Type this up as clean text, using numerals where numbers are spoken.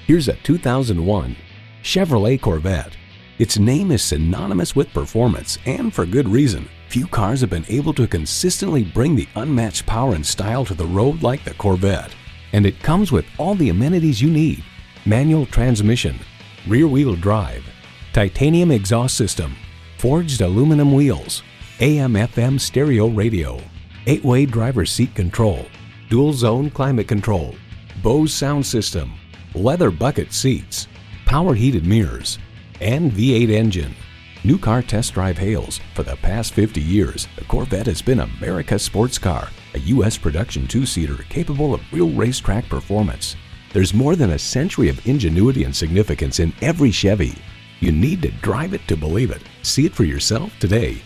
Here's a 2001 Chevrolet Corvette. Its name is synonymous with performance, and for good reason. Few cars have been able to consistently bring the unmatched power and style to the road like the Corvette. And it comes with all the amenities you need: manual transmission, rear-wheel drive, titanium exhaust system, forged aluminum wheels, AM/FM stereo radio, 8-way driver's seat control, dual-zone climate control, Bose sound system, leather bucket seats, power heated mirrors, and V8 engine. New Car Test Drive hails, for the past 50 years, the Corvette has been America's sports car, a U.S. production two-seater capable of real racetrack performance. There's more than a century of ingenuity and significance in every Chevy. You need to drive it to believe it. See it for yourself today.